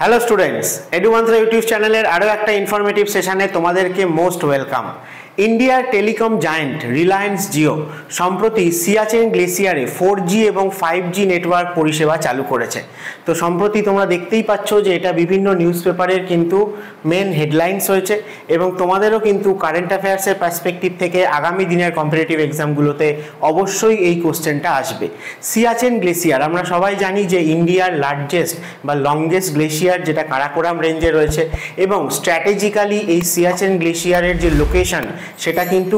Hello students, এডুমন্ত্রা YouTube চ্যানেলের আরও একটা ইনফরমেটিভ সেশনে তোমাদেরকে মোস্ট ওয়েলকাম। ইন্ডিয়ার টেলিকম জায়েন্ট রিলায়েন্স জিও সম্প্রতি সিয়াচেন গ্লেসিয়ারে 4G এবং 5G নেটওয়ার্ক পরিষেবা চালু করেছে। তো সম্প্রতি তোমরা দেখতেই পাচ্ছ যে এটা বিভিন্ন নিউজ পেপারের কিন্তু মেন হেডলাইন্স হয়েছে এবং তোমাদেরও কিন্তু কারেন্ট অ্যাফেয়ার্সের পার্সপেক্টিভ থেকে আগামী দিনের কম্পিটিটিভ এক্সামগুলোতে অবশ্যই এই কোশ্চেনটা আসবে। সিয়াচেন গ্লেসিয়ার আমরা সবাই জানি যে ইন্ডিয়ার লার্জেস্ট বা লংগেস্ট গ্লেসিয়ার, যেটা কারাকোরাম রেঞ্জে রয়েছে এবং স্ট্র্যাটেজিক্যালি এই সিয়াচেন গ্লেসিয়ারের যে লোকেশন সেটা কিন্তু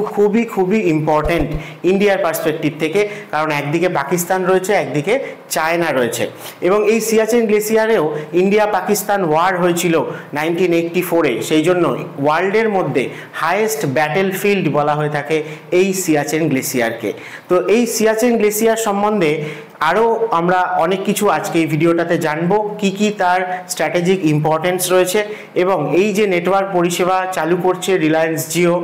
খুবই ইম্পর্টেন্ট ইন্ডিয়ার পার্সপেক্টিভ থেকে, কারণ একদিকে পাকিস্তান রয়েছে, একদিকে চায়না রয়েছে এবং এই সিয়াচেন গ্লেসিয়ারেও ইন্ডিয়া পাকিস্তান ওয়ার হয়েছিল 1984-এ, সেই জন্য ওয়ার্ল্ডের মধ্যে হাইয়েস্ট ব্যাটেল ফিল্ড বলা হয়ে থাকে এই সিয়াচেন গ্লেসিয়ারকে। তো এই সিয়াচেন গ্লেসিয়ার সম্বন্ধে আরও আমরা অনেক কিছু আজকে এই ভিডিওটাতে জানবো, কি তার স্ট্র্যাটেজিক ইম্পর্টেন্স রয়েছে এবং এই যে নেটওয়ার্ক পরিষেবা চালু করছে রিলায়েন্স জিও,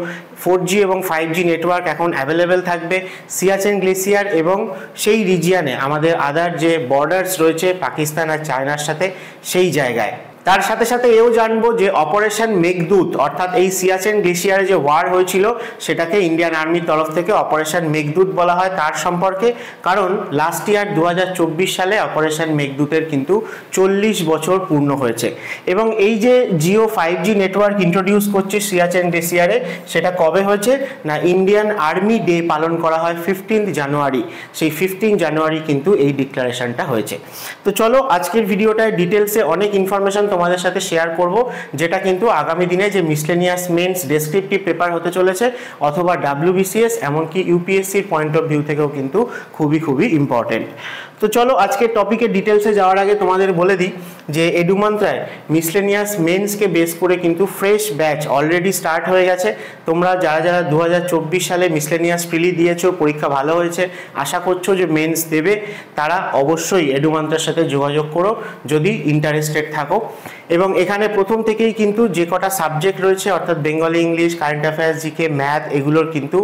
4G এবং 5G নেটওয়ার্ক এখন অ্যাভেলেবেল থাকবে সিয়াচেন গ্লেসিয়ার এবং সেই রিজিয়ানে আমাদের আদার যে বর্ডার্স রয়েছে পাকিস্তান আর চায়নার সাথে, সেই জায়গায়। তার সাথে সাথে এও জানবো যে অপারেশন মেঘদূত, অর্থাৎ এই সিয়াচেন গ্লেসিয়ারে যে ওয়ার হয়েছিল সেটাকে ইন্ডিয়ান আর্মির তরফ থেকে অপারেশন মেঘদূত বলা হয় তার সম্পর্কে, কারণ লাস্ট ইয়ার 2024 সালে অপারেশন মেঘদূতের কিন্তু 40 বছর পূর্ণ হয়েছে এবং এই যে জিও 5G নেটওয়ার্ক ইন্ট্রোডিউস করছে সিয়াচেন গ্লেসিয়ারে, সেটা কবে হয়েছে না ইন্ডিয়ান আর্মি ডে পালন করা হয় 15 জানুয়ারি, সেই 15 জানুয়ারি কিন্তু এই ডিক্লারেশনটা হয়েছে। তো চলো আজকের ভিডিওটায় ডিটেলসে অনেক ইনফরমেশন তোমাদের সাথে শেয়ার করব, যেটা কিন্তু আগামী দিনে যে মিসলেনিয়াস মেন্স ডেসক্রিপটিভ পেপার হতে চলেছে অথবা WBCS এমনকি ইউপিএসসির পয়েন্ট অফ ভিউ থেকেও কিন্তু খুবই ইম্পর্টেন্ট। তো চলো আজকের টপিকে ডিটেলসে যাওয়ার আগে তোমাদের বলে দিই যে এডুমন্ত্রায় মিসলেনিয়াস মেন্সকে বেস করে কিন্তু ফ্রেশ ব্যাচ অলরেডি স্টার্ট হয়ে গেছে। তোমরা যারা 2024 সালে মিসলেনিয়াস প্রিলি দিয়েছো, পরীক্ষা ভালো হয়েছে, আশা করছো যে মেন্স দেবে, তারা অবশ্যই এডুমন্ত্রার সাথে যোগাযোগ করো যদি ইন্টারেস্টেড থাকো। এবং এখানে প্রথম থেকেই কিন্তু যে কটা সাবজেক্ট রয়েছে অর্থাৎ Bengali, English, current affairs, GK, math, এগুলোর কিন্তু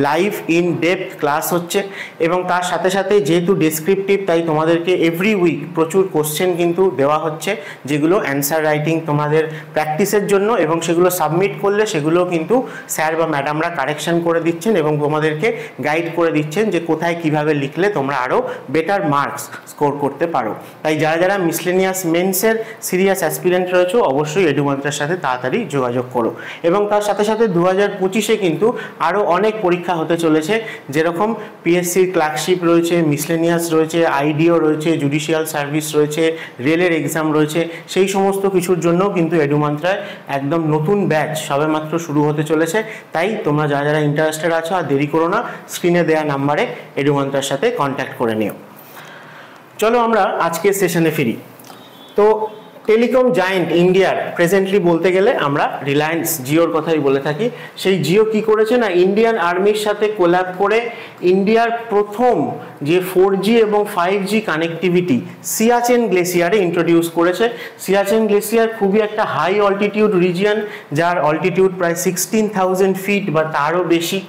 লাইভ ইন ডেপথ ক্লাস হচ্ছে এবং তার সাথে সাথে যেহেতু ডেসক্রিপটিভ তাই তোমাদেরকে এভরি উইক প্রচুর কোশ্চেন কিন্তু দেওয়া হচ্ছে, যেগুলো অ্যান্সার রাইটিং তোমাদের প্র্যাকটিসের জন্য, এবং সেগুলো সাবমিট করলে সেগুলো কিন্তু স্যার বা ম্যাডামরা কারেকশন করে দিচ্ছেন এবং তোমাদেরকে গাইড করে দিচ্ছেন যে কোথায় কিভাবে লিখলে তোমরা আরও বেটার মার্কস স্কোর করতে পারো। তাই যারা মিসলেনিয়াস মেন্সের সিরিয়াস অ্যাসপিরেন্ট রয়েছে অবশ্যই এডুমন্ত্রার সাথে তাড়াতাড়ি যোগাযোগ করো। এবং তার সাথে সাথে 2025-এ কিন্তু আরও অনেক পরীক্ষা হতে চলেছে, যেরকম পিএসসির ক্লার্কশিপ রয়েছে, মিসলেনিয়াস রয়েছে, আইডিও রয়েছে, জুডিশিয়াল সার্ভিস রয়েছে, রেলের এক্সাম রয়েছে, সেই সমস্ত কিছুর জন্য কিন্তু এডুমন্ত্রায় একদম নতুন ব্যাচ সবেমাত্র শুরু হতে চলেছে। তাই তোমরা যারা ইন্টারেস্টেড আছো আর দেরি করো না, স্ক্রিনে দেওয়া নাম্বারে এডুমন্ত্রার সাথে কন্ট্যাক্ট করে নিও। চলো আমরা আজকের সেশনে ফিরি। তো টেলিকম জায়েন্ট ইন্ডিয়ার প্রেজেন্টলি বলতে গেলে আমরা রিলায়েন্স জিওর কথাই বলে থাকি। সেই জিও কি করেছে না ইন্ডিয়ান আর্মির সাথে কোল্যাব করে ইন্ডিয়ার প্রথম যে 4G এবং 5G কানেক্টিভিটি সিয়াচেন গ্লেসিয়ারে ইন্ট্রোডিউস করেছে। সিয়াচেন গ্লেসিয়ার খুবই একটা হাই অল্টিটিউড রিজিয়ন, যার অল্টিটিউড প্রায় 16,000 ফিট বা তারও বেশি,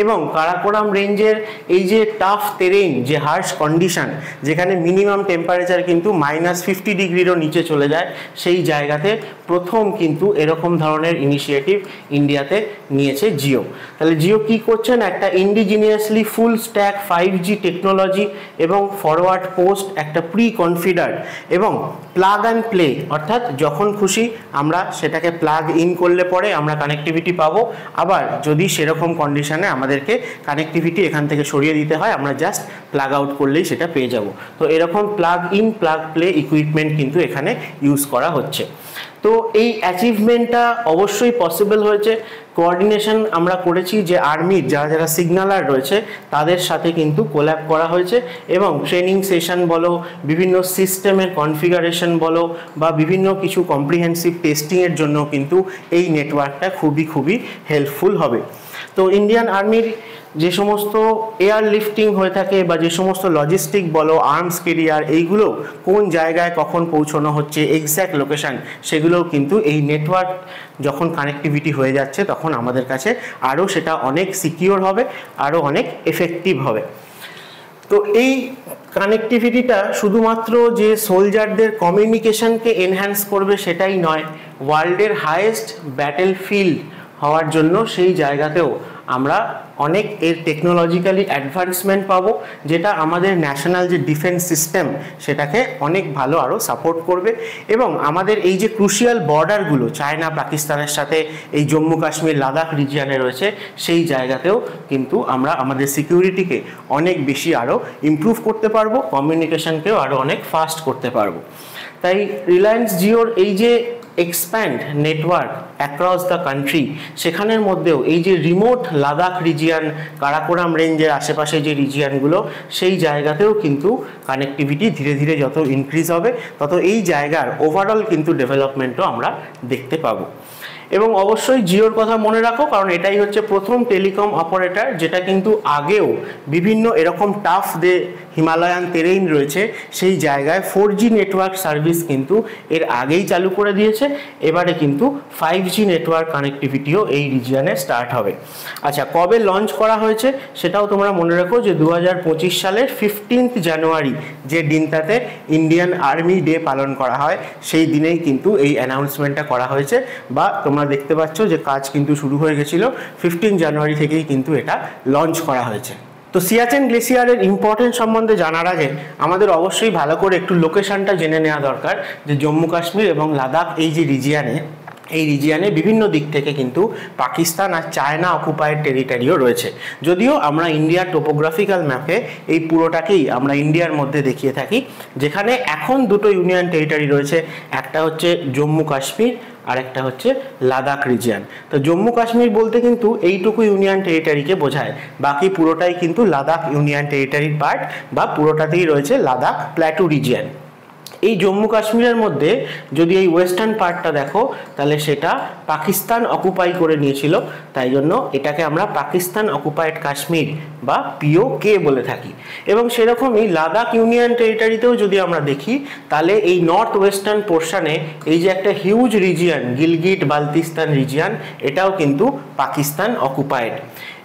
এবং কারাকোরাম রেঞ্জের এই যে টাফ টেরেইন, যে হার্শ কন্ডিশন, যেখানে মিনিমাম টেম্পারেচার কিন্তু -50 ডিগ্রিরও নিচে চলে যায়, সেই জায়গাতে প্রথম কিন্তু এরকম ধরনের ইনিশিয়েটিভ ইন্ডিয়াতে নিয়েছে জিও। তাহলে জিও কি করছেন, একটা indigenously full stack 5G technology এবং ফরওয়ার্ড পোস্ট, একটা প্রি কনফিগার এবং প্লাগ অ্যান্ড প্লে, অর্থাৎ যখন খুশি আমরা সেটাকে প্লাগ ইন করলে পরে আমরা কানেক্টিভিটি পাবো, আবার যদি সেরকম কন্ডিশনে আমাদেরকে কানেক্টিভিটি এখান থেকে সরিয়ে দিতে হয় আমরা জাস্ট প্লাগ আউট করলেই সেটা পেয়ে যাব। তো এরকম plug in plug play equipment কিন্তু এখানে ইউজ করা হচ্ছে। তো এই অ্যাচিভমেন্টটা অবশ্যই পসিবল হয়েছে, কোঅর্ডিনেশন আমরা করেছি যে আর্মির যারা সিগনালার রয়েছে তাদের সাথে কিন্তু কোল্যাব করা হয়েছে এবং ট্রেনিং সেশন বলো, বিভিন্ন সিস্টেমের কনফিগারেশন বলো বা বিভিন্ন কিছু কম্প্রিহেন্সিভ টেস্টিংয়ের জন্য কিন্তু এই নেটওয়ার্কটা খুবই হেল্পফুল হবে। তো ইন্ডিয়ান আর্মির যে সমস্ত এয়ার লিফটিং হয়ে থাকে বা যে সমস্ত লজিস্টিক বলো, আর্মস কেরিয়ার, এইগুলো কোন জায়গায় কখন পৌঁছানো হচ্ছে, এক্স্যাক্ট লোকেশান, সেগুলোও কিন্তু এই নেটওয়ার্ক যখন কানেক্টিভিটি হয়ে যাচ্ছে তখন আমাদের কাছে আরও সেটা অনেক সিকিওর হবে, আরও অনেক এফেক্টিভ হবে। তো এই কানেক্টিভিটিটা শুধুমাত্র যে সোলজারদের কমিউনিকেশনকে এনহ্যান্স করবে সেটাই নয়, ওয়ার্ল্ডের হাইয়েস্ট ব্যাটেল ফিল্ড হওয়ার জন্য সেই জায়গাতেও আমরা অনেক এর টেকনোলজিক্যালি অ্যাডভান্সমেন্ট পাবো, যেটা আমাদের ন্যাশনাল যে ডিফেন্স সিস্টেম সেটাকে অনেক ভালো আরও সাপোর্ট করবে। এবং আমাদের এই যে ক্রুশিয়াল বর্ডারগুলো চায়না পাকিস্তানের সাথে এই জম্মু কাশ্মীর লাদাখ রিজিয়নে রয়েছে, সেই জায়গাতেও কিন্তু আমরা আমাদের সিকিউরিটিকে অনেক বেশি আরও ইমপ্রুভ করতে পারবো, কমিউনিকেশনকেও আরও অনেক ফাস্ট করতে পারবো। তাই রিলায়েন্স জিওর এই যে expand network across the country, সেখানের মধ্যেও এই যে রিমোট লাদাখ রিজিয়ান, কারাকোরাম রেঞ্জের আশেপাশে যে রিজিয়ানগুলো, সেই জায়গাতেও কিন্তু কানেক্টিভিটি ধীরে ধীরে যত ইনক্রিজ হবে তত এই জায়গার ওভারঅল কিন্তু ডেভেলপমেন্টও আমরা দেখতে পাবো। এবং অবশ্যই জিওর কথা মনে রাখো, কারণ এটাই হচ্ছে প্রথম টেলিকম অপারেটর যেটা কিন্তু আগেও বিভিন্ন এরকম টাফ হিমালয়ান টেরেইন রয়েছে সেই জায়গায় 4G নেটওয়ার্ক সার্ভিস কিন্তু এর আগেই চালু করে দিয়েছে। এবারে কিন্তু 5G নেটওয়ার্ক কানেক্টিভিটিও এই রিজিয়নে স্টার্ট হবে। আচ্ছা, কবে লঞ্চ করা হয়েছে সেটাও তোমরা মনে রাখো যে 2025 সালের 15 জানুয়ারি যে দিনটাতে ইন্ডিয়ান আর্মি ডে পালন করা হয়, সেই দিনেই কিন্তু এই অ্যানাউন্সমেন্টটা করা হয়েছে, বা তোমরা দেখতে পাচ্ছ যে কাজ কিন্তু শুরু হয়ে গেছিল 15 জানুয়ারি থেকেই কিন্তু এটা লঞ্চ করা হয়েছে। তো সিয়াচেন গ্লেসিয়ারের ইম্পর্টেন্স সম্বন্ধে জানার আগে আমাদের অবশ্যই ভালো করে একটু লোকেশনটা জেনে নেওয়া দরকার, যে জম্মু কাশ্মীর এবং লাদাখ এই যে রিজিয়ানে বিভিন্ন দিক থেকে কিন্তু পাকিস্তান আর চায়না অকুপায়েড টেরিটরিও রয়েছে। যদিও আমরা ইন্ডিয়ার টোপোগ্রাফিক্যাল ম্যাপে এই পুরোটাকেই আমরা ইন্ডিয়ার মধ্যে দেখিয়ে থাকি, যেখানে এখন দুটো ইউনিয়ন টেরিটরি রয়েছে, একটা হচ্ছে জম্মু কাশ্মীর আর একটা হচ্ছে লাদাখ রিজিয়ান। তো জম্মু কাশ্মীর বলতে কিন্তু এইটুকু ইউনিয়ন টেরিটরিকে বোঝায়, বাকি পুরোটাই কিন্তু লাদাখ ইউনিয়ন টেরিটরির পার্ট, বা পুরোটাতেই রয়েছে লাদাখ প্ল্যাটু রিজিয়ান। এই জম্মু কাশ্মীরের মধ্যে যদি এই ওয়েস্টার্ন পার্টটা দেখো, তাহলে সেটা পাকিস্তান অকুপাই করে নিয়েছিল, তাই জন্য এটাকে আমরা পাকিস্তান অকুপাইড কাশ্মীর বা POK বলে থাকি। এবং সেরকমই লাদাখ ইউনিয়ন টেরিটরিতেও যদি আমরা দেখি, তাহলে এই নর্থ ওয়েস্টার্ন পোর্শনে এই যে একটা huge region Gilgit Baltistan region, এটাও কিন্তু পাকিস্তান অকুপাইড।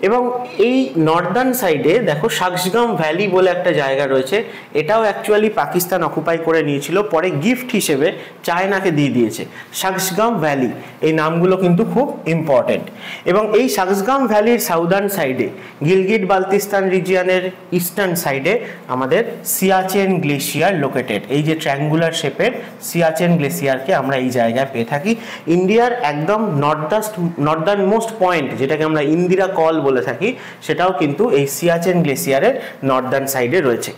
এবং এই নর্দার্ন সাইডে দেখো সাকসগাম ভ্যালি বলে একটা জায়গা রয়েছে, এটাও অ্যাকচুয়ালি পাকিস্তান অকুপাই করে নিয়েছিল, পরে গিফট হিসেবে চায়নাকে দিয়ে দিয়েছে। সাকসগাম ভ্যালি, এই নামগুলো কিন্তু খুব ইম্পর্টেন্ট। এবং এই সাকসগাম ভ্যালির সাউদার্ন সাইডে গিলগিট বালতিস্তান রিজিয়নের ইস্টার্ন সাইডে আমাদের সিয়াচেন গ্লেশিয়ার লোকেটেড। এই যে ট্রায়াঙ্গুলার শেপের সিয়াচেন গ্লেশিয়ারকে আমরা এই জায়গায় পেয়ে থাকি। ইন্ডিয়ার একদম নর্দার্ন মোস্ট পয়েন্ট, যেটাকে আমরা ইন্দিরা কল বলে থাকি, সেটাও কিন্তু এই সিয়াচেন গ্লেসিয়ারের নর্দার্ন সাইডে রয়েছে।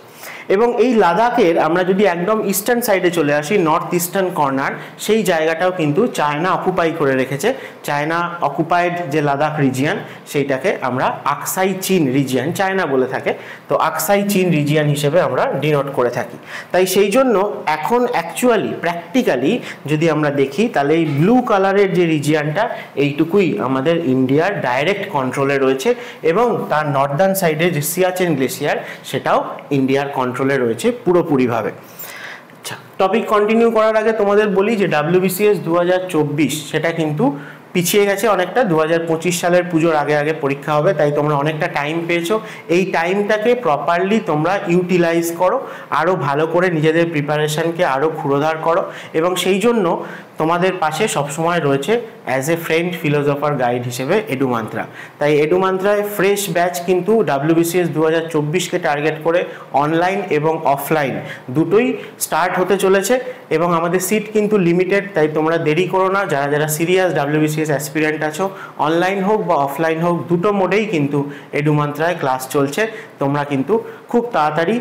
এবং এই লাদাখের আমরা যদি একদম ইস্টার্ন সাইডে চলে আসি, নর্থ ইস্টার্ন কর্নার, সেই জায়গাটাও কিন্তু চায়না অকুপাই করে রেখেছে। চায়না অকুপাইড যে লাদাখ রিজিয়ান, সেইটাকে আমরা আকসাই চীন রিজিয়ান চায়না বলে থাকে, তো আকসাই চীন রিজিয়ান হিসেবে আমরা ডিনোট করে থাকি। তাই সেই জন্য এখন অ্যাকচুয়ালি প্র্যাকটিক্যালি যদি আমরা দেখি, তাহলে এই ব্লু কালারের যে রিজিয়ানটা, এইটুকুই আমাদের ইন্ডিয়ার ডাইরেক্ট কন্ট্রোলে রয়েছে, এবং তার নর্দার্ন সাইডে যে সিয়াচেন গ্লেসিয়ার, সেটাও ইন্ডিয়ার কন্ট্রোলে রয়েছে পুরোপুরিভাবে। আচ্ছা, টপিক কন্টিনিউ করার আগে তোমাদের বলি যে WBCS 2024 সেটা কিন্তু পিছিয়ে গেছে অনেকটা। 2025 সালের পুজোর আগে আগে পরীক্ষা হবে, তাই তোমরা অনেকটা টাইম পেয়েছো। এই টাইমটাকে প্রপারলি তোমরা ইউটিলাইজ করো, আরও ভালো করে নিজেদের প্রিপারেশনকে আরও ক্ষুরোধার করো, এবং সেই জন্য তোমাদের পাশে সবসময় রয়েছে as a friend philosopher guide হিসেবে এডুমান্ত্রা। তাই এডুমান্ত্রায় ফ্রেশ ব্যাচ কিন্তু WBCS 2024কে টার্গেট করে অনলাইন এবং অফলাইন দুটোই স্টার্ট হতে চলেছে, এবং আমাদের সিট কিন্তু লিমিটেড, তাই তোমরা দেরি করো না। যারা যারা সিরিয়াস WBCS অ্যাসপিরেন্ট আছো, অনলাইন হোক বা অফলাইন হোক, দুটো মোডেই কিন্তু এডুমান্ত্রায় ক্লাস চলছে। তোমরা কিন্তু খুব তাড়াতাড়ি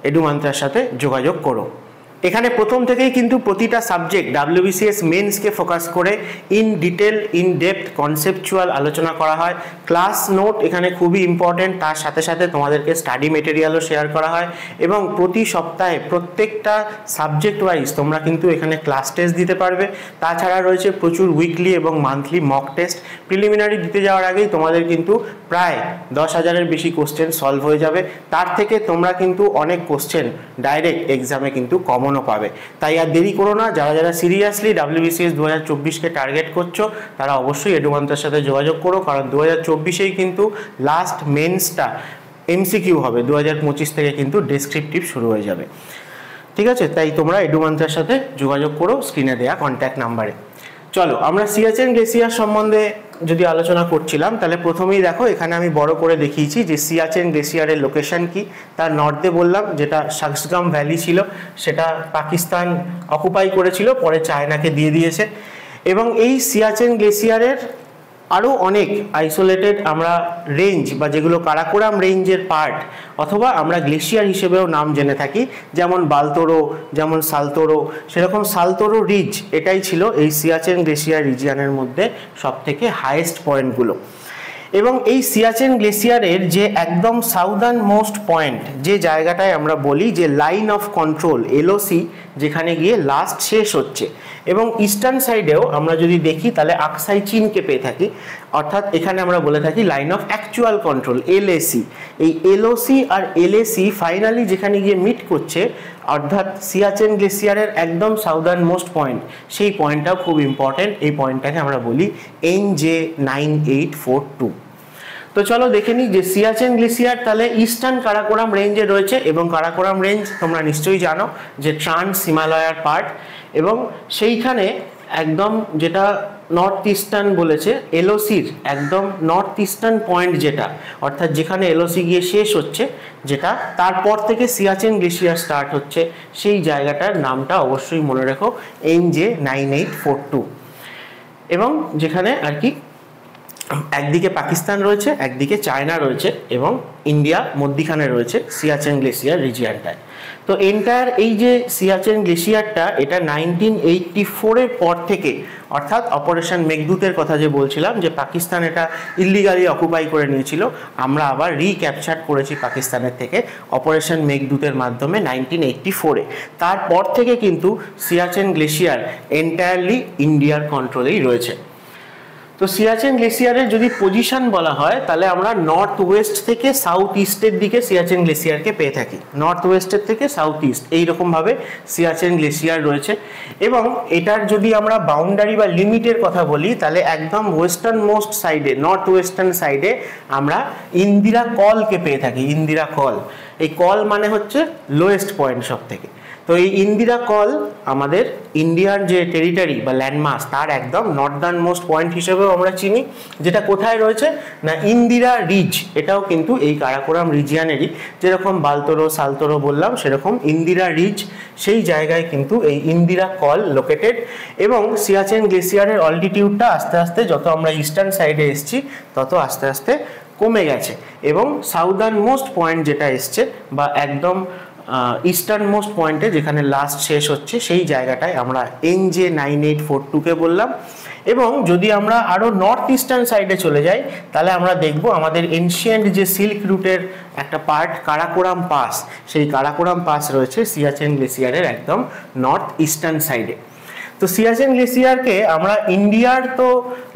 এডুমান্ত্রার সাথে যোগাযোগ করো। এখানে প্রথম থেকেই কিন্তু প্রতিটা সাবজেক্ট WBCS মেন্সকে ফোকাস করে in detail in depth conceptual আলোচনা করা হয়। ক্লাস নোট এখানে খুবই ইম্পর্টেন্ট, তার সাথে সাথে তোমাদেরকে স্টাডি মেটেরিয়ালও শেয়ার করা হয়, এবং প্রতি সপ্তাহে প্রত্যেকটা সাবজেক্ট ওয়াইজ তোমরা কিন্তু এখানে ক্লাস টেস্ট দিতে পারবে। তাছাড়া রয়েছে প্রচুর উইকলি এবং মান্থলি মক টেস্ট। প্রিলিমিনারি দিতে যাওয়ার আগেই তোমাদের কিন্তু প্রায় 10,000-এর বেশি কোশ্চেন সলভ হয়ে যাবে। তার থেকে তোমরা কিন্তু অনেক কোশ্চেন ডাইরেক্ট এক্সামে কিন্তু কমন পাবে। তাই আর দেরি করো না। যারা যারা সিরিয়াসলি WBCS 2024কে টার্গেট করছো, তারা অবশ্যই এডুমান্ত্রার সাথে যোগাযোগ করো, কারণ 2024-এই কিন্তু লাস্ট মেন্সটা এমসিকিউ হবে, 2025 থেকে কিন্তু ডেসক্রিপটিভ শুরু হয়ে যাবে। ঠিক আছে, তাই তোমরা এডুমান্ত্রার সাথে যোগাযোগ করো স্ক্রিনে দেওয়া কন্ট্যাক্ট নাম্বারে। চলো আমরা সিয়াচেন গ্লেসিয়ার সম্বন্ধে যদি আলোচনা করছিলাম, তাহলে প্রথমেই দেখো এখানে আমি বড় করে দেখিয়েছি যে সিয়াচেন গ্লেসিয়ারের লোকেশন কি। তার নর্থে বললাম যেটা শাকসগাম ভ্যালি ছিল, সেটা পাকিস্তান অকুপাই করেছিল, পরে চায়নাকে দিয়ে দিয়েছে। এবং এই সিয়াচেন গ্লেসিয়ারের আরও অনেক আইসোলেটেড আমরা রেঞ্জ বা যেগুলো কারাকোরাম রেঞ্জের পার্ট অথবা আমরা গ্লেশিয়ার হিসেবেও নাম জেনে থাকি, যেমন বালতোরো, যেমন সালতোরো, সেরকম সালতোরো রিজ এটাই ছিল এই সিয়াচেন গ্লেশিয়ার রিজিয়নের মধ্যে সবথেকে হাইয়েস্ট পয়েন্টগুলো। এবং এই সিয়াচেন গ্লেসিয়ারের যে একদম সাউদার্ন মোস্ট পয়েন্ট, যে জায়গাটায় আমরা বলি যে লাইন অফ কন্ট্রোল এলওসি, যেখানে গিয়ে লাস্ট শেষ হচ্ছে, এবং ইস্টার্ন সাইডেও আমরা যদি দেখি তাহলে আকসাই চীনকে পেয়ে থাকি, অর্থাৎ এখানে আমরা বলে থাকি line of actual control LAC. এই এলওসি আর এলএসি ফাইনালি যেখানে গিয়ে মিট করছে, অর্থাৎ সিয়াচেন গ্লেসিয়ারের একদম সাউদার্ন মোস্ট পয়েন্ট, সেই পয়েন্টটাও খুব ইম্পর্টেন্ট। এই পয়েন্টটাকে আমরা বলি NJ9842। তো চলো দেখে নিই যে সিয়াচেন গ্লেসিয়ার তাহলে ইস্টার্ন কারাকোরাম রেঞ্জে রয়েছে, এবং কারাকোরাম রেঞ্জ তোমরা নিশ্চয়ই জানো যে ট্রান্স হিমালয়ার পার্ট, এবং সেইখানে একদম যেটা নর্থ ইস্টার্ন বলেছে এলওসির একদম নর্থ ইস্টার্ন পয়েন্ট, যেটা অর্থাৎ যেখানে এলওসি গিয়ে শেষ হচ্ছে, যেটা তারপর থেকে সিয়াচেন গ্লেসিয়ার স্টার্ট হচ্ছে, সেই জায়গাটার নামটা অবশ্যই মনে রেখো NJ9842। এবং যেখানে আর কি একদিকে পাকিস্তান রয়েছে, একদিকে চায়না রয়েছে, এবং ইন্ডিয়া মধ্যিখানে রয়েছে সিয়াচেন গ্লেসিয়ার রিজিয়নটায়। তো এন্টায়ার এই যে সিয়াচেন গ্লেসিয়ারটা, এটা 1984-এর পর থেকে, অর্থাৎ অপারেশন মেঘদূতের কথা যে বলছিলাম যে পাকিস্তান এটা ইলিগালি অকুপাই করে নিয়েছিল, আমরা আবার রিক্যাপচার করেছি পাকিস্তানের থেকে অপারেশন মেঘদূতের মাধ্যমে 1984-এ। তারপর থেকে কিন্তু সিয়াচেন গ্লেসিয়ার এন্টায়ারলি ইন্ডিয়ার কন্ট্রোলেই রয়েছে। তো সিয়াচেন গ্লেসিয়ারের যদি পজিশন বলা হয়, তাহলে আমরা নর্থ ওয়েস্ট থেকে সাউথ ইস্টের দিকে সিয়াচেন গ্লেসিয়ারকে পেয়ে থাকি। নর্থ ওয়েস্টের থেকে সাউথ ইস্ট এইরকমভাবে সিয়াচেন গ্লেসিয়ার রয়েছে। এবং এটার যদি আমরা বাউন্ডারি বা লিমিটের কথা বলি, তাহলে একদম ওয়েস্টার্ন মোস্ট সাইডে, নর্থ ওয়েস্টার্ন সাইডে আমরা ইন্দিরা কলকে পেয়ে থাকি। ইন্দিরা কল, এই কল মানে হচ্ছে লোয়েস্ট পয়েন্ট সব থেকে। তো এই ইন্দিরা কল আমাদের ইন্ডিয়ার যে টেরিটরি বা ল্যান্ডমাস, তার একদম নর্দার্ন মোস্ট পয়েন্ট হিসেবেও আমরা চিনি, যেটা কোথায় রয়েছে না ইন্দিরা রিজ। এটাও কিন্তু এই কারাকোরাম রিজিয়নেরই, যেরকম বালতোরো সালতোরো বললাম, সেরকম ইন্দিরা রিজ, সেই জায়গায় কিন্তু এই ইন্দিরা কল লোকেটেড। এবং সিয়াচেন গ্লেসিয়ারের অল্টিটিউডটা আস্তে আস্তে যত আমরা ইস্টার্ন সাইডে এসছি, তত আস্তে আস্তে কমে গেছে। এবং সাউদার্ন মোস্ট পয়েন্ট যেটা এসছে, বা একদম ইস্টার্ন মোস্ট পয়েন্টে যেখানে লাস্ট শেষ হচ্ছে, সেই জায়গাটায় আমরা NJ9842কে বললাম। এবং যদি আমরা আরও নর্থ ইস্টার্ন সাইডে চলে যাই, তাহলে আমরা দেখব আমাদের এনশিয়েন্ট যে সিল্ক রুটের একটা পার্ট কারাকোরাম পাস, সেই কারাকোরাম পাস রয়েছে সিয়াচেন গ্লেসিয়ারের একদম নর্থ ইস্টার্ন সাইডে। তো সিয়াচেন গ্লেসিয়ারকে আমরা ইন্ডিয়ার তো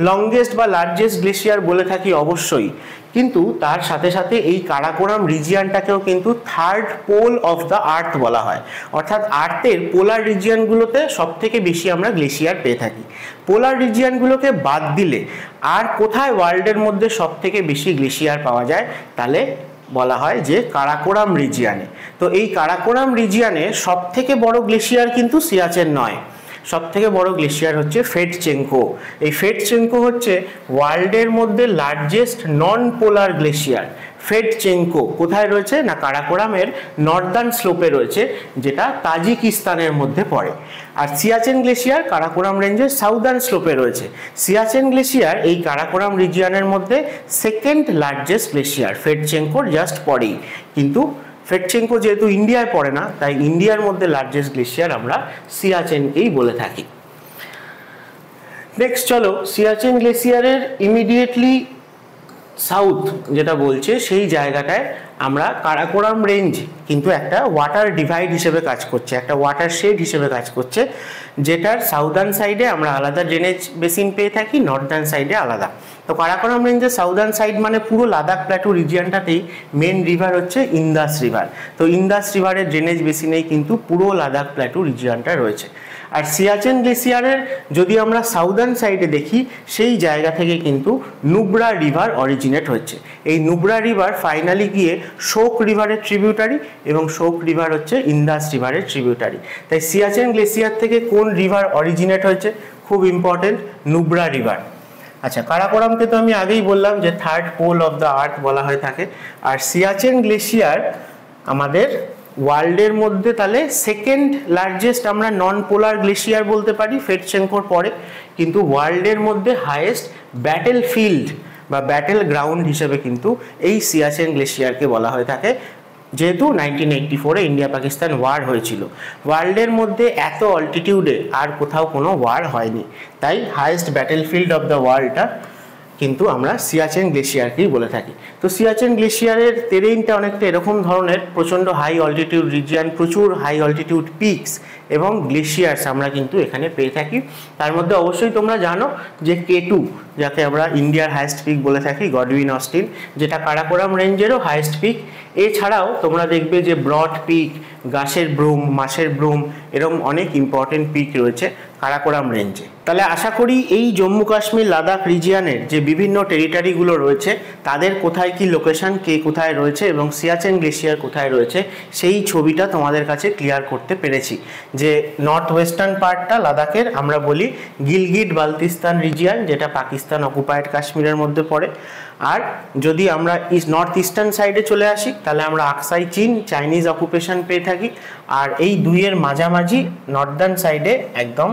লংগেস্ট বা লার্জেস্ট গ্লেসিয়ার বলে থাকি অবশ্যই, কিন্তু তার সাথে সাথে এই কারাকোরাম রিজিয়নটাকেও কিন্তু third pole of the earth বলা হয়। অর্থাৎ আর্থের পোলার রিজিয়নগুলোতে সব থেকে বেশি আমরা গ্লেসিয়ার পেয়ে থাকি। পোলার রিজিয়নগুলোকে বাদ দিলে আর কোথায় ওয়ার্ল্ডের মধ্যে সব থেকে বেশি গ্লেসিয়ার পাওয়া যায়, তাহলে বলা হয় যে কারাকোরাম রিজিয়নে। তো এই কারাকোরাম রিজিয়নে সব থেকে বড় গ্লেসিয়ার কিন্তু সিয়াচেন নয়, সব থেকে বড় গ্লেসিয়ার হচ্ছে ফেটচেঙ্কো। এই ফেটচেঙ্কো হচ্ছে ওয়ার্ল্ডের মধ্যে লার্জেস্ট নন পোলার গ্লেসিয়ার। ফেটচেঙ্কো কোথায় রয়েছে না কারাকোরামের নর্দার্ন স্লোপে রয়েছে, যেটা তাজিকিস্তানের মধ্যে পড়ে। আর সিয়াচেন গ্লেসিয়ার কারাকোরাম রেঞ্জের সাউদার্ন স্লোপে রয়েছে। সিয়াচেন গ্লেসিয়ার এই কারাকোরাম রিজিয়নের মধ্যে সেকেন্ড লার্জেস্ট গ্লেসিয়ার, ফেটচেঙ্কোর জাস্ট পরেই। কিন্তু ফেটচেঙ্কো যেহেতু ইন্ডিয়ায় পড়ে না, তাই ইন্ডিয়ার মধ্যে লার্জেস্ট গ্লেসিয়ার আমরা সিয়াচেনকেই বলে থাকি। নেক্সট চলো সিয়াচেন গ্লেসিয়ারের ইমিডিয়েটলি সাউথ যেটা বলছে, সেই জায়গাটায় আমরা কারাকোরাম রেঞ্জ কিন্তু একটা ওয়াটার ডিভাইড হিসেবে কাজ করছে, একটা ওয়াটার শেড হিসেবে কাজ করছে, যেটার সাউদার্ন সাইডে আমরা আলাদা ড্রেনেজ বেসিন পেয়ে থাকি, নর্দার্ন সাইডে আলাদা। তো কারাকোরাম রেঞ্জের সাউদার্ন সাইড মানে পুরো লাদাখ প্ল্যাটু রিজিয়নটাতেই মেন রিভার হচ্ছে ইন্দাস রিভার। তো ইন্দাস রিভারের ড্রেনেজ বেসিনেই কিন্তু পুরো লাদাখ প্ল্যাটু রিজিয়নটা রয়েছে। আর সিয়াচেন গ্লেসিয়ারের যদি আমরা সাউদার্ন সাইডে দেখি, সেই জায়গা থেকে কিন্তু নুব্রা রিভার অরিজিনেট হচ্ছে। এই নুব্রা রিভার ফাইনালি গিয়ে শোক রিভারের ট্রিবিউটারি এবং শোক রিভার হচ্ছে ইন্দাস রিভারের ট্রিবিউটারি। তাই সিয়াচেন গ্লেসিয়ার থেকে কোন রিভার অরিজিনেট হয়েছে, খুব ইম্পর্টেন্ট, নুব্রা রিভার। আচ্ছা, কারাকোরামকে তো আমি আগেই বললাম যে third pole of the earth বলা হয়ে থাকে। আর সিয়াচেন গ্লেসিয়ার আমাদের ওয়ার্ল্ডের মধ্যে তাহলে সেকেন্ড লার্জেস্ট আমরা নন পোলার গ্লেসিয়ার বলতে পারি ফেটচেনকোর পরে, কিন্তু ওয়ার্ল্ডের মধ্যে হাইয়েস্ট ব্যাটেল ফিল্ড বা ব্যাটেল গ্রাউন্ড হিসেবে কিন্তু এই সিয়াচেন গ্লেসিয়ারকে বলা হয়ে থাকে, যেহেতু 1984-এ ইন্ডিয়া পাকিস্তান ওয়ার হয়েছিল। ওয়ার্ল্ডের মধ্যে এত অল্টিটিউডে আর কোথাও কোনো ওয়ার হয়নি, তাই highest battle field of the ওয়ার্ল্ডটা কিন্তু আমরা সিয়াচেন গ্লেসিয়ারকেই বলে থাকি। তো সিয়াচেন গ্লেসিয়ারের টেরেইনটা অনেকটা এরকম ধরনের, প্রচণ্ড হাই অল্টিটিউড রিজিয়ন, প্রচুর হাই অল্টিটিউড পিকস এবং গ্লেসিয়ার্স আমরা কিন্তু এখানে পেয়ে থাকি। তার মধ্যে অবশ্যই তোমরা জানো যে K2, যাকে আমরা ইন্ডিয়ার হাইয়েস্ট পিক বলে থাকি, গডউইন অস্টিন, যেটা কারাকোরাম রেঞ্জেরও হাইয়েস্ট পিক। এছাড়াও তোমরা দেখবে যে ব্রড পিক, গাছের ব্রুম, মাসের ব্রুম, এরকম অনেক ইম্পর্টেন্ট পিক রয়েছে কারাকোরাম রেঞ্জে। তাহলে আশা করি এই জম্মু কাশ্মীর লাদাখ রিজিয়নের যে বিভিন্ন টেরিটরিগুলো রয়েছে তাদের কোথায় কি লোকেশন, কে কোথায় রয়েছে এবং সিয়াচেন গ্লেসিয়ার কোথায় রয়েছে সেই ছবিটা তোমাদের কাছে ক্লিয়ার করতে পেরেছি। যে নর্থ ওয়েস্টার্ন পার্টটা লাদাখের আমরা বলি গিলগিট বালতিস্তান রিজিয়ন, যেটা পাকিস্তান অকুপায়েড কাশ্মীরের মধ্যে পড়ে। আর যদি আমরা নর্থ ইস্টার্ন সাইডে চলে আসি তাহলে আমরা আকসাই চীন, চাইনিজ অকুপেশন পেয়ে থাকি। আর এই দুইয়ের মাঝামাঝি নর্দার্ন সাইডে একদম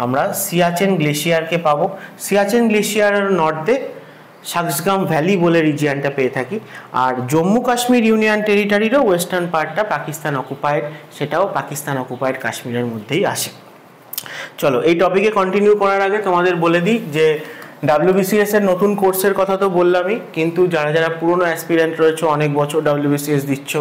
আমরা সিয়াচেন গ্লেসিয়ারকে পাবো। সিয়াচেন গ্লেসিয়ারের নর্থে সাকসগাম ভ্যালি বলে রিজিয়নটা পেয়ে থাকি। আর জম্মু কাশ্মীর ইউনিয়ন টেরিটরিরও ওয়েস্টার্ন পার্টটা পাকিস্তান অকুপায়েড, সেটাও পাকিস্তান অকুপায়েড কাশ্মীরের মধ্যেই আসে। চলো এই টপিকে কন্টিনিউ করার আগে তোমাদের বলে দিই যে WBCS এর নতুন কোর্সের কথা তো বললামই, কিন্তু যারা যারা পুরনো অ্যাসপিরেন্ট রয়েছে, অনেক বছর WBCS দিচ্ছ,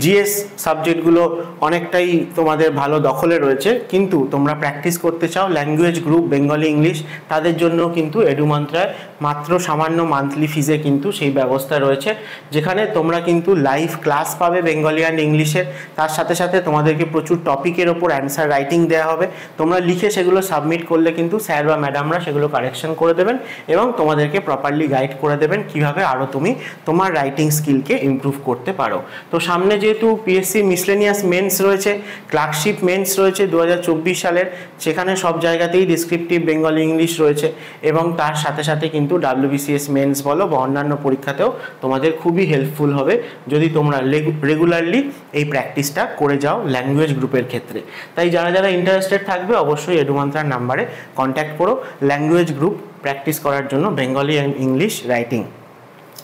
GS সাবজেক্টগুলো অনেকটাই তোমাদের ভালো দখলে রয়েছে, কিন্তু তোমরা প্র্যাকটিস করতে চাও ল্যাঙ্গুয়েজ গ্রুপ বেঙ্গলি ইংলিশ, তাদের জন্য কিন্তু এডুমন্ত্রায় মাত্র সামান্য মান্থলি ফিজে কিন্তু সেই ব্যবস্থা রয়েছে, যেখানে তোমরা কিন্তু লাইভ ক্লাস পাবে বেঙ্গলি অ্যান্ড ইংলিশের। তার সাথে সাথে তোমাদেরকে প্রচুর টপিকের ওপর অ্যান্সার রাইটিং দেওয়া হবে, তোমরা লিখে সেগুলো সাবমিট করলে কিন্তু স্যার বা ম্যাডামরা সেগুলো কারেকশন করে দেবেন এবং তোমাদেরকে প্রপারলি গাইড করে দেবেন কিভাবে আরও তুমি তোমার রাইটিং স্কিলকে ইমপ্রুভ করতে পারো। তো সামনে যেহেতু PSC মিসলেনিয়াস মেন্স রয়েছে, ক্লার্কশিপ মেন্স রয়েছে 2024 সালের, সেখানে সব জায়গাতেই ডিসক্রিপটিভ বেঙ্গলি ইংলিশ রয়েছে এবং তার সাথে সাথে কিন্তু WBCS মেন্স বলো বা অন্যান্য পরীক্ষাতেও তোমাদের খুবই হেল্পফুল হবে যদি তোমরা রেগুলারলি এই প্র্যাকটিসটা করে যাও ল্যাঙ্গুয়েজ গ্রুপের ক্ষেত্রে। তাই যারা যারা ইন্টারেস্টেড থাকবে অবশ্যই এডুমন্ত্রার নাম্বারে কন্ট্যাক্ট করো ল্যাঙ্গুয়েজ গ্রুপ প্র্যাকটিস করার জন্য বেঙ্গলি অ্যান্ড ইংলিশ রাইটিং।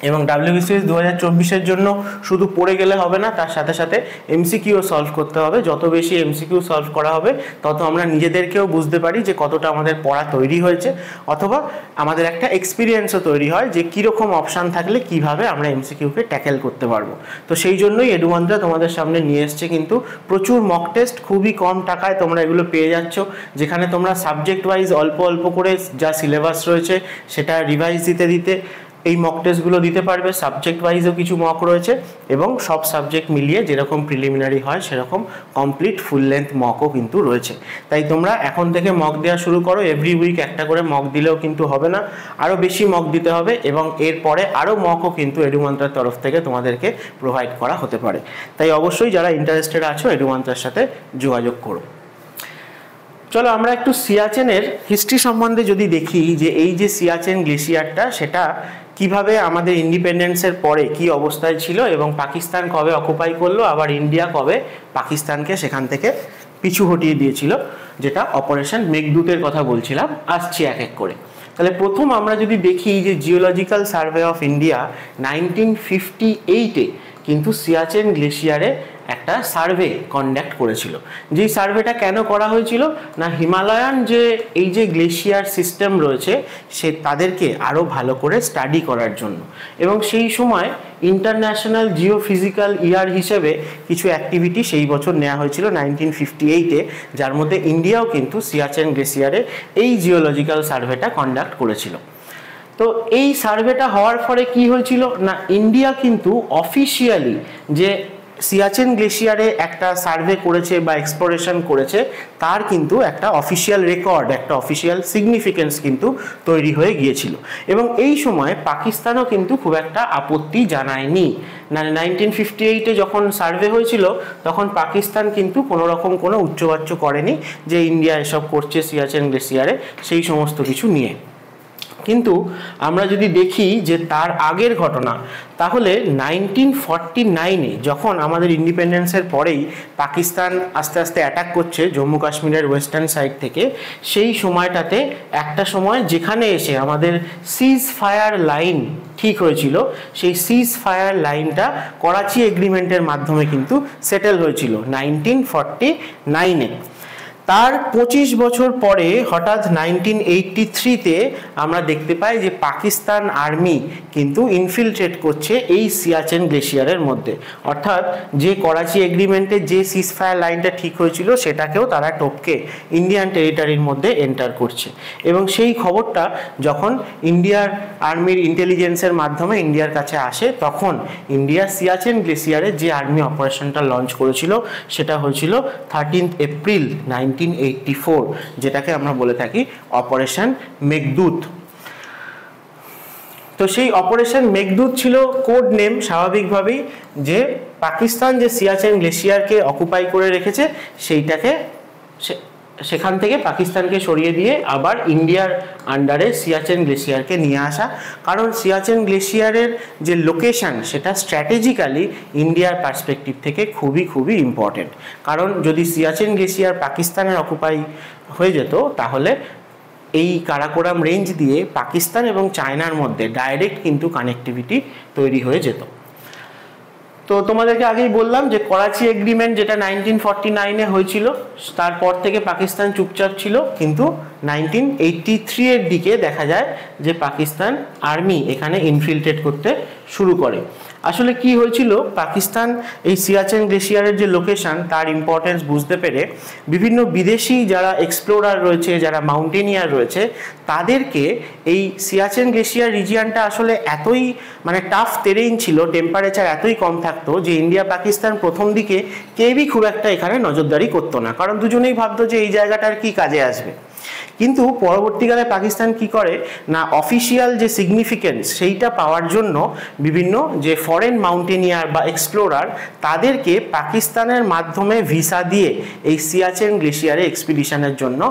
এবং WBCS 2024-এর জন্য শুধু পড়ে গেলে হবে না, তার সাথে সাথে MCQও সলভ করতে হবে। যত বেশি MCQ সলভ করা হবে তত আমরা নিজেদেরকেও বুঝতে পারি যে কতটা আমাদের পড়া তৈরি হয়েছে, অথবা আমাদের একটা এক্সপিরিয়েন্সও তৈরি হয় যে কীরকম অপশান থাকলে কিভাবে আমরা MCQকে ট্যাকেল করতে পারবো। তো সেই জন্যই এডুমন্ত্রা তোমাদের সামনে নিয়ে এসছে কিন্তু প্রচুর মক টেস্ট, খুবই কম টাকায় তোমরা এগুলো পেয়ে যাচ্ছ, যেখানে তোমরা সাবজেক্ট ওয়াইজ অল্প অল্প করে যা সিলেবাস রয়েছে সেটা রিভাইজ দিতে দিতে এই মক টেস্টগুলো দিতে পারবে। সাবজেক্ট ওয়াইজও কিছু মক রয়েছে এবং সব সাবজেক্ট মিলিয়ে যেরকম প্রিলিমিনারি হয় সেরকম কমপ্লিট ফুল লেন্থ মকও কিন্তু রয়েছে। তাই তোমরা এখন থেকে মক দেওয়া শুরু করো, এভরি উইক একটা করে মক দিলেও কিন্তু হবে না, আরও বেশি মক দিতে হবে এবং এরপরে আরও মকও কিন্তু এডুমন্ত্রার তরফ থেকে তোমাদেরকে প্রোভাইড করা হতে পারে। তাই অবশ্যই যারা ইন্টারেস্টেড আছো এডুমন্ত্রার সাথে যোগাযোগ করো। চলো আমরা একটু সিয়াচেনের হিস্ট্রি সম্বন্ধে যদি দেখি যে এই যে সিয়াচেন গ্লেসিয়ারটা সেটা কিভাবে আমাদের ইন্ডিপেন্ডেন্সের পরে কি অবস্থায় ছিল এবং পাকিস্তান কবে অকুপাই করলো, আবার ইন্ডিয়া কবে পাকিস্তানকে সেখান থেকে পিছু হটিয়ে দিয়েছিল, যেটা অপারেশন মেঘদূতের কথা বলছিলাম। আসছি এক এক করে। তাহলে প্রথম আমরা যদি দেখি যে জিওলজিক্যাল সার্ভে অফ ইন্ডিয়া 1958-এ কিন্তু সিয়াচেন গ্লেসিয়ারে একটা সার্ভে কন্ডাক্ট করেছিল। যেই সার্ভেটা কেন করা হয়েছিল না, হিমালয়ান যে এই যে গ্লেসিয়ার সিস্টেম রয়েছে সে তাদেরকে আরও ভালো করে স্টাডি করার জন্য, এবং সেই সময় ইন্টারন্যাশনাল জিওফিজিক্যাল ইয়ার হিসেবে কিছু অ্যাক্টিভিটি সেই বছর নেওয়া হয়েছিল 1958-এ, যার মধ্যে ইন্ডিয়াও কিন্তু সিয়াচেন গ্লেসিয়ারে এই জিওলজিক্যাল সার্ভেটা কন্ডাক্ট করেছিল। তো এই সার্ভেটা হওয়ার ফলে কি হয়েছিল না, ইন্ডিয়া কিন্তু অফিসিয়ালি যে সিয়াচেন গ্লেশিয়ারে একটা সার্ভে করেছে বা এক্সপ্লোরেশন করেছে, তার কিন্তু একটা অফিসিয়াল রেকর্ড, একটা অফিসিয়াল সিগনিফিকেন্স কিন্তু তৈরি হয়ে গিয়েছিল। এবং এই সময় পাকিস্তানও কিন্তু খুব একটা আপত্তি জানায়নি। 1958-এ যখন সার্ভে হয়েছিল তখন পাকিস্তান কিন্তু কোনো রকম কোনো উচ্চবাচ্য করেনি যে ইন্ডিয়া এসব করছে সিয়াচেন গ্লেশিয়ারে, সেই সমস্ত কিছু নিয়ে। কিন্তু আমরা যদি দেখি যে তার আগের ঘটনা, তাহলে 1949-এ যখন আমাদের ইন্ডিপেন্ডেন্সের পরেই পাকিস্তান আস্তে আস্তে অ্যাটাক করছে জম্মু কাশ্মীরের ওয়েস্টার্ন সাইড থেকে, সেই সময়টাতে একটা সময় যেখানে এসে আমাদের সিজ ফায়ার লাইন ঠিক হয়েছিল, সেই সিজ ফায়ার লাইনটা করাচি এগ্রিমেন্টের মাধ্যমে কিন্তু সেটেল হয়েছিল 1949-এ। তার 25 বছর পরে হঠাৎ 1983-তে আমরা দেখতে পাই যে পাকিস্তান আর্মি কিন্তু ইনফিলট্রেট করছে এই সিয়াচেন গ্লেশিয়ারের মধ্যে, অর্থাৎ যে করাচি এগ্রিমেন্টে যে সিজফায়ার লাইনটা ঠিক হয়েছিল সেটাকেও তারা টপকে ইন্ডিয়ান টেরিটরির মধ্যে এন্টার করছে। এবং সেই খবরটা যখন ইন্ডিয়ার আর্মির ইন্টেলিজেন্সের মাধ্যমে ইন্ডিয়ার কাছে আসে, তখন ইন্ডিয়া সিয়াচেন গ্লেশিয়ারে যে আর্মি অপারেশনটা লঞ্চ করেছিল সেটা হয়েছিল 13 এপ্রিল 1984, যেটাকে আমরা বলে থাকি অপারেশন মেঘদূত। তো সেই অপারেশন মেঘদূত ছিল কোড নেম স্বাভাবিকভাবেই, যে পাকিস্তান যে সিয়াচেন গ্লেশিয়ারকে অকুপাই করে রেখেছে সেইটাকে সেখান থেকে পাকিস্তানকে সরিয়ে দিয়ে আবার ইন্ডিয়ার আন্ডারে সিয়াচেন গ্লেশিয়ারকে নিয়ে আসা। কারণ সিয়াচেন গ্লেশিয়ারের যে লোকেশন সেটা স্ট্র্যাটেজিক্যালি ইন্ডিয়ার পার্সপেক্টিভ থেকে খুবই খুবই ইম্পর্টেন্ট। কারণ যদি সিয়াচেন গ্লেশিয়ার পাকিস্তানের অকুপাই হয়ে যেত, তাহলে এই কারাকোরাম রেঞ্জ দিয়ে পাকিস্তান এবং চায়নার মধ্যে ডাইরেক্ট কিন্তু কানেক্টিভিটি তৈরি হয়ে যেত। তো তোমাদেরকে আগেই বললাম যে করাচি এগ্রিমেন্ট যেটা 1949-এ হয়েছিল, তারপর থেকে পাকিস্তান চুপচাপ ছিল, কিন্তু 1983-এর দিকে দেখা যায় যে পাকিস্তান আর্মি এখানে ইনফিলট্রেট করতে শুরু করে। আসলে কি হয়েছিল, পাকিস্তান এই সিয়াচেন গ্লেশিয়ারের যে লোকেশন তার ইম্পর্টেন্স বুঝতে পেরে বিভিন্ন বিদেশি যারা এক্সপ্লোরার রয়েছে, যারা মাউন্টেনিয়ার রয়েছে, তাদেরকে এই সিয়াচেন গ্লেশিয়ার রিজিয়নটা আসলে এতই টাফ টেরেইন ছিল, টেম্পারেচার এতই কম থাকতো যে ইন্ডিয়া পাকিস্তান প্রথম দিকে কেউই খুব একটা এখানে নজরদারি করতো না, কারণ দুজনেই ভাবতো যে এই জায়গাটার কি কাজে আসবে। কিন্তু পরবর্তীকালে পাকিস্তান কি করে না, অফিসিয়াল যে সিগনিফিকেন্স সেইটা পাওয়ার জন্য বিভিন্ন যে ফরেন মাউন্টেনিয়ার বা এক্সপ্লোরার তাদেরকে পাকিস্তানের মাধ্যমে ভিসা দিয়ে এই সিয়াচেন গ্লেশিয়ারে এক্সপিডিশনের জন্য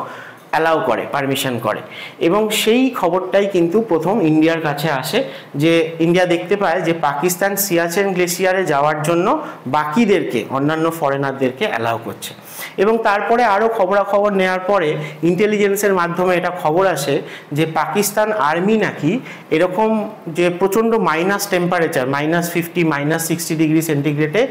অ্যালাউ করে, পারমিশন করে। এবং সেই খবরটাই কিন্তু প্রথম ইন্ডিয়ার কাছে আসে, যে ইন্ডিয়া দেখতে পায় যে পাকিস্তান সিয়াচেন গ্লেশিয়ারে যাওয়ার জন্য বাকিদেরকে, অন্যান্য ফরেনারদেরকে অ্যালাউ করছে। এবং তারপরে আরও খবরাখবর নেওয়ার পরে ইন্টেলিজেন্সের মাধ্যমে এটা খবর আসে যে পাকিস্তান আর্মি নাকি এরকম যে প্রচণ্ড মাইনাস টেম্পারেচার, -50, -60 ডিগ্রি সেন্টিগ্রেডে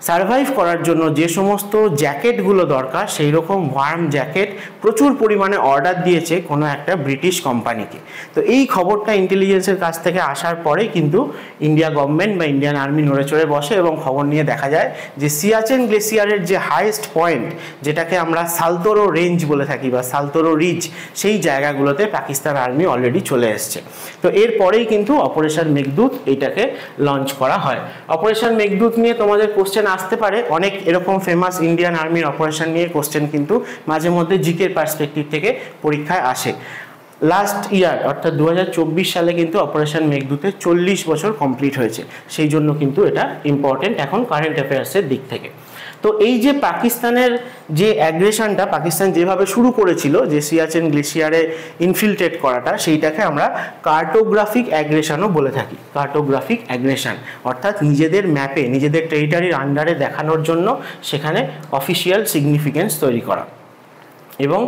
সার্ভাইভ করার জন্য যে সমস্ত জ্যাকেটগুলো দরকার, সেই রকম ওয়ার্ম জ্যাকেট প্রচুর পরিমাণে অর্ডার দিয়েছে কোনো একটা ব্রিটিশ কোম্পানিকে। তো এই খবরটা ইন্টেলিজেন্সের কাছ থেকে আসার পরে কিন্তু ইন্ডিয়া গভর্নমেন্ট বা ইন্ডিয়ান আর্মি নড়ে চড়ে বসে এবং খবর নিয়ে দেখা যায় যে সিয়াচেন গ্লেশিয়ারের যে হাইয়েস্ট পয়েন্ট, যেটাকে আমরা সালতোরো রেঞ্জ বলে থাকি বা সালতোরো রিজ, সেই জায়গাগুলোতে পাকিস্তান আর্মি অলরেডি চলে এসছে। তো এরপরেই কিন্তু অপারেশন মেঘদূত এইটাকে লঞ্চ করা হয়। অপারেশন মেঘদূত নিয়ে তোমাদের কোশ্চেন আসতে পারে, অনেক এরকম ফেমাস ইন্ডিয়ান আর্মির অপারেশন নিয়ে কোশ্চেন কিন্তু মাঝে মধ্যে জিকের পার্সপেক্টিভ থেকে পরীক্ষায় আসে। লাস্ট ইয়ার অর্থাৎ 2024 সালে কিন্তু অপারেশন মেঘদূতের 40 বছর কমপ্লিট হয়েছে, সেই জন্য কিন্তু এটা ইম্পর্টেন্ট এখন কারেন্ট অ্যাফেয়ার্সের দিক থেকে। তো এই যে পাকিস্তানের যে অ্যাগ্রেশনটা পাকিস্তান যেভাবে শুরু করেছিল, যে সিয়াচেন গ্লেশিয়ারে ইনফিলট্রেট করাটা, সেইটাকে আমরা কার্টোগ্রাফিক অ্যাগ্রেশনও বলে থাকি। কার্টোগ্রাফিক অ্যাগ্রেশন অর্থাৎ নিজেদের ম্যাপে, নিজেদের টেরিটরির আন্ডারে দেখানোর জন্য সেখানে অফিসিয়াল সিগনিফিকেন্স তৈরি করা। এবং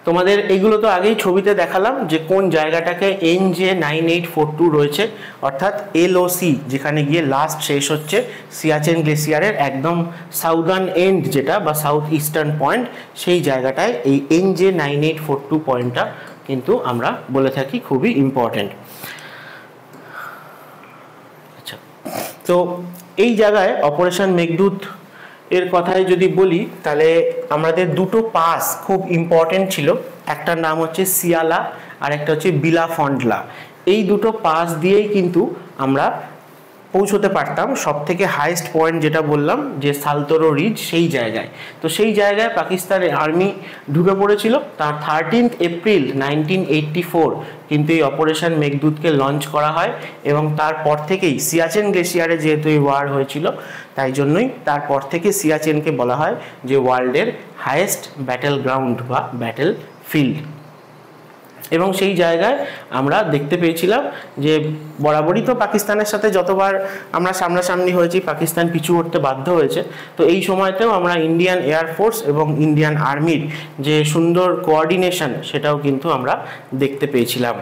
তোমাদের এইগুলো তো আগেই ছবিতে দেখালাম যে কোন জায়গাটাকে NJ9842 রয়েছে, অর্থাৎ LOC, যেখানে গিয়ে লাস্ট শেষ হচ্ছে সিয়াচেন গ্লেশিয়ারের একদম সাউদার্ন এন্ড যেটা বা সাউথ ইস্টার্ন পয়েন্ট, সেই জায়গাটায় এই NJ9842 পয়েন্টটা কিন্তু আমরা বলে থাকি খুবই ইম্পর্টেন্ট। আচ্ছা, তো এই জায়গায় অপারেশন মেঘদূত এর কথায় যদি বলি, তাহলে আমাদের দুটো পাস খুব ইম্পর্টেন্ট ছিল, একটার নাম হচ্ছে সিয়ালা আর একটা হচ্ছে বিলাফন্ডলা। এই দুটো পাস দিয়েই কিন্তু আমরা পৌঁছতে পারতাম সব থেকে হাইয়েস্ট পয়েন্ট যেটা বললাম যে সালতোরো রিজ, সেই জায়গায়। তো সেই জায়গায় পাকিস্তানের আর্মি ঢুকে পড়েছিল। তার 13 এপ্রিল 1984 কিন্তু এই অপারেশন মেঘদূতকে লঞ্চ করা হয় এবং তারপর থেকেই সিয়াচেন গ্লেশিয়ারে যেহেতু এই ওয়ার হয়েছিল তাই জন্যই তারপর থেকে সিয়াচেনকে বলা হয় যে ওয়ার্ল্ডের হাইয়েস্ট ব্যাটেল গ্রাউন্ড বা ব্যাটেল ফিল্ড। এবং সেই জায়গায় আমরা দেখতে পেয়েছিলাম যে বরাবরই তো পাকিস্তানের সাথে যতবার আমরা সামনাসামনি হয়েছি পাকিস্তান পিছু হটতে বাধ্য হয়েছে। তো এই সময়তেও আমরা ইন্ডিয়ান এয়ারফোর্স এবং ইন্ডিয়ান আর্মির যে সুন্দর কোঅর্ডিনেশন সেটাও কিন্তু আমরা দেখতে পেয়েছিলাম।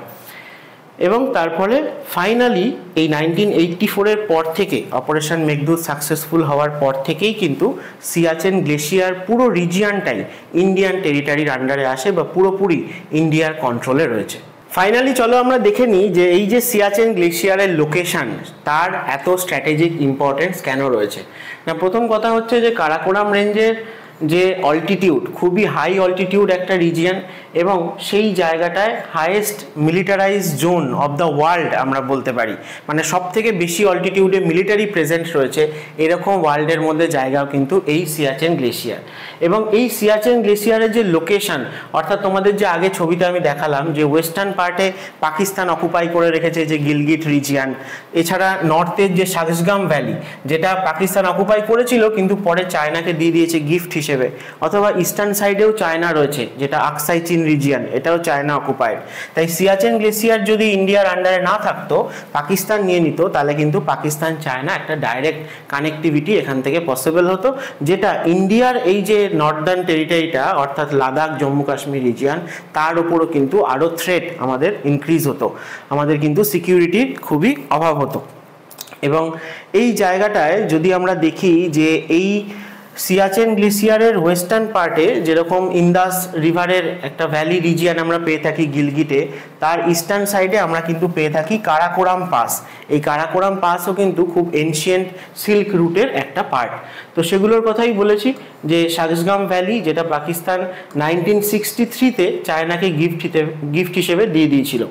এবং তারপরে ফাইনালি এই 1984-এর পর থেকে অপারেশন মেঘদূত সাকসেসফুল হওয়ার পর থেকেই কিন্তু সিয়াচেন গ্লেশিয়ার পুরো রিজিয়নটাই ইন্ডিয়ান টেরিটরির আন্ডারে আসে বা পুরোপুরি ইন্ডিয়ার কন্ট্রোলে রয়েছে। ফাইনালি চলো আমরা দেখে নিই যে এই যে সিয়াচেন গ্লেশিয়ারের লোকেশন তার এত স্ট্র্যাটেজিক ইম্পর্টেন্স কেন রয়েছে। না, প্রথম কথা হচ্ছে যে কারাকোরাম রেঞ্জের যে অল্টিটিউড, খুবই হাই অল্টিটিউড একটা রিজিয়ন এবং সেই জায়গাটায় highest militarise zone of the world আমরা বলতে পারি, মানে সব থেকে বেশি অল্টিটিউডে মিলিটারি প্রেজেন্ট রয়েছে এরকম ওয়ার্ল্ডের মধ্যে জায়গাও কিন্তু এই সিয়াচেন গ্লেশিয়ার। এবং এই সিয়াচেন গ্লেশিয়ারের যে লোকেশন, অর্থাৎ তোমাদের যে আগে ছবিতে আমি দেখালাম যে ওয়েস্টার্ন পার্টে পাকিস্তান অকুপাই করে রেখেছে যে গিলগিট রিজিয়ন, এছাড়া নর্থের যে শাকসগাম ভ্যালি যেটা পাকিস্তান অকুপাই করেছিল কিন্তু পরে চায়নাকে দিয়ে দিয়েছে গিফট হিসেবে, অথবা ইস্টার্ন সাইডেও চায়না রয়েছে যেটা আকসাই চীন রিজিয়ন, এটাও চায়না অকুপাইড। তাই সিয়াচেন গ্লেশিয়ার যদি ইন্ডিয়ার আন্ডারে না থাকতো, পাকিস্তান নিয়ে নিত, তাহলে কিন্তু পাকিস্তান চায়না একটা ডাইরেক্ট কানেক্টিভিটি এখান থেকে পসিবল হতো, যেটা ইন্ডিয়ার এই যে নর্দার্ন টেরিটরিটা অর্থাৎ লাদাখ জম্মু কাশ্মীর রিজিয়ন তার উপরও কিন্তু আরও থ্রেট আমাদের ইনক্রিজ হতো, আমাদের কিন্তু সিকিউরিটির খুবই অভাব হতো। এবং এই জায়গাটায় যদি আমরা দেখি যে এই সিয়াচেন গ্লেশিয়ারের ওয়েস্টার্ন পার্টে যেরকম ইন্দাস রিভারের একটা ভ্যালি রিজিয়ন আমরা পেয়ে থাকি গিলগিটে, তার ইস্টার্ন সাইডে আমরা কিন্তু পেয়ে থাকি কারাকোরাম পাস। এই কারাকোরাম পাসও কিন্তু খুব এনশিয়েন্ট সিল্ক রুটের একটা পার্ট। তো সেগুলোর কথাই বলেছি যে শাকসগাম ভ্যালি যেটা পাকিস্তান 1963-তে চায়নাকে গিফট হিসেবে দিয়ে দিয়েছিল।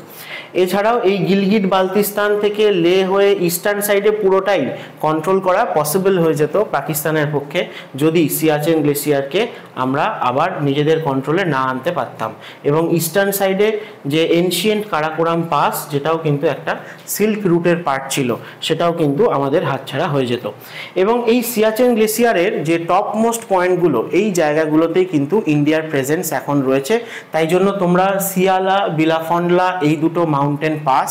এছাড়াও এই গিলগিট বালতিস্তান থেকে লে হয়ে ইস্টার্ন সাইডে পুরোটাই কন্ট্রোল করা পসিবল হয়ে যেত পাকিস্তানের পক্ষে যদি সিয়াচেন গ্লেশিয়ারকে আমরা আবার নিজেদের কন্ট্রোলে না আনতে পারতাম। এবং ইস্টার্ন সাইডে যে এনশিয়েন্ট কারাকোরাম পাস যেটাও কিন্তু একটা সিল্ক রুটের পার্ট ছিল, সেটাও কিন্তু আমাদের হাতছাড়া হয়ে যেত। এবং এই সিয়াচেন গ্লেশিয়ারের যে টপ মোস্ট পয়েন্টগুলো, এই জায়গাগুলোতেই কিন্তু ইন্ডিয়ার প্রেজেন্স এখন রয়েছে। তাই জন্য তোমরা সিয়ালা, বিলাফন্ডলা এই দুটো মাউন্টেন পাস,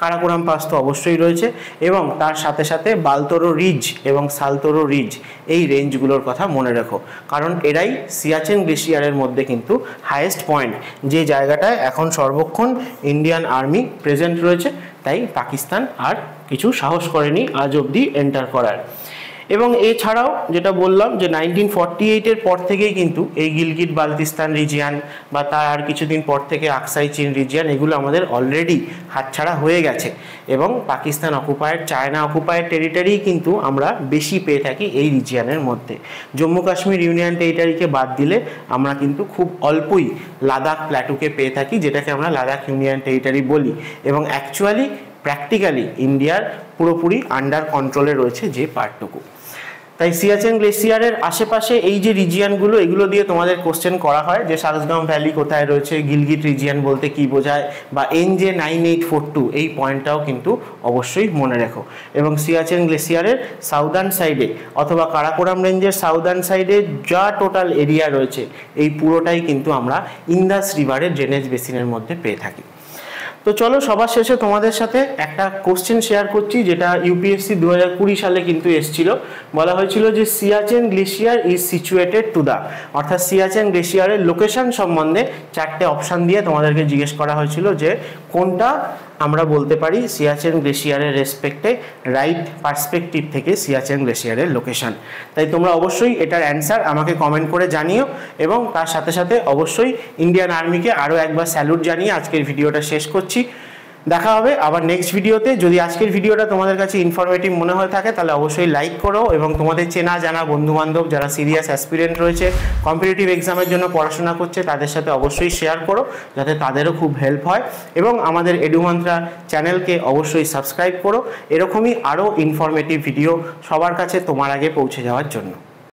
কারাকোরাম পাস তো অবশ্যই রয়েছে, এবং তার সাথে সাথে বালতোরো রিজ এবং সালতোরো রিজ এই রেঞ্জগুলোর কথা মনে রেখো, কারণ এরাই সিয়াচেন গ্লেশিয়ারের মধ্যে কিন্তু হাইয়েস্ট পয়েন্ট, যে জায়গাটায় এখন সর্বক্ষণ ইন্ডিয়ান আর্মি প্রেজেন্ট রয়েছে। তাই পাকিস্তান আর কিছু সাহস করেনি আজ অবধি এন্টার করার। এবং এছাড়াও যেটা বললাম যে 1948-এর পর থেকেই কিন্তু এই গিলগিট বালতিস্তান রিজিয়ান বা তার আর কিছুদিন পর থেকে আকসাই চীন রিজিয়ান এগুলো আমাদের অলরেডি হাতছাড়া হয়ে গেছে। এবং Pakistan occupied, China occupied territory কিন্তু আমরা বেশি পেয়ে থাকি এই রিজিয়ানের মধ্যে। জম্মু কাশ্মীর ইউনিয়ন টেরিটরিকে বাদ দিলে আমরা কিন্তু খুব অল্পই লাদাখ প্ল্যাটুকে পেয়ে থাকি, যেটাকে আমরা লাদাখ ইউনিয়ন টেরিটরি বলি। এবং অ্যাকচুয়ালি প্র্যাকটিক্যালি ইন্ডিয়ার পুরোপুরি আন্ডার কন্ট্রোলে রয়েছে যে পার্টটুকু। তাই সিয়াচেন গ্লেশিয়ারের আশেপাশে এই যে রিজিয়ানগুলো, এগুলো দিয়ে তোমাদের কোশ্চেন করা হয় যে শাকসগাম ভ্যালি কোথায় রয়েছে, গিলগিট রিজিয়ান বলতে কি বোঝায়, বা NJ9842 এই পয়েন্টটাও কিন্তু অবশ্যই মনে রেখো। এবং সিয়াচেন গ্লেশিয়ারের সাউদার্ন সাইডে অথবা কারাকোরাম রেঞ্জের সাউদার্ন সাইডে যা টোটাল এরিয়া রয়েছে এই পুরোটাই কিন্তু আমরা ইন্দাস রিভারের ড্রেনেজ বেসিনের মধ্যে পেয়ে থাকি। তো চলো সবার শেষে তোমাদের সাথে একটা কোশ্চেন শেয়ার করছি, যেটা ইউপিএসসি 2020 সালে কিন্তু এসেছিল। বলা হয়েছিল যে Siachen glacier is situated to the, অর্থাৎ সিয়াচেন গ্লেশিয়ারের লোকেশন সম্বন্ধে 4টে অপশান দিয়ে তোমাদেরকে জিজ্ঞেস করা হয়েছিল যে কোনটা আমরা বলতে পারি সিয়াচেন গ্লেশিয়ারের রেসপেক্টে রাইট পার্সপেক্টিভ থেকে সিয়াচেন গ্লেশিয়ারের লোকেশন। তাই তোমরা অবশ্যই এটার অ্যান্সার আমাকে কমেন্ট করে জানিও, এবং তার সাথে সাথে অবশ্যই ইন্ডিয়ান আর্মিকে আরও একবার স্যালুট জানিয়ে আজকের ভিডিওটা শেষ করছি। দেখা হবে আবার নেক্সট ভিডিওতে। যদি আজকের ভিডিওটা তোমাদের কাছে ইনফরমেটিভ মনে হয়ে থাকে তাহলে অবশ্যই লাইক করো এবং তোমাদের চেনা জানা বন্ধুবান্ধব যারা সিরিয়াস অ্যাসপিরেন্ট রয়েছে, কম্পিটিটিভ এক্সামের জন্য পড়াশোনা করছে, তাদের সাথে অবশ্যই শেয়ার করো যাতে তাদেরও খুব হেল্প হয়। এবং আমাদের এডুমান্ত্রা চ্যানেলকে অবশ্যই সাবস্ক্রাইব করো এরকমই আরও ইনফরমেটিভ ভিডিও সবার কাছে তোমার আগে পৌঁছে যাওয়ার জন্য।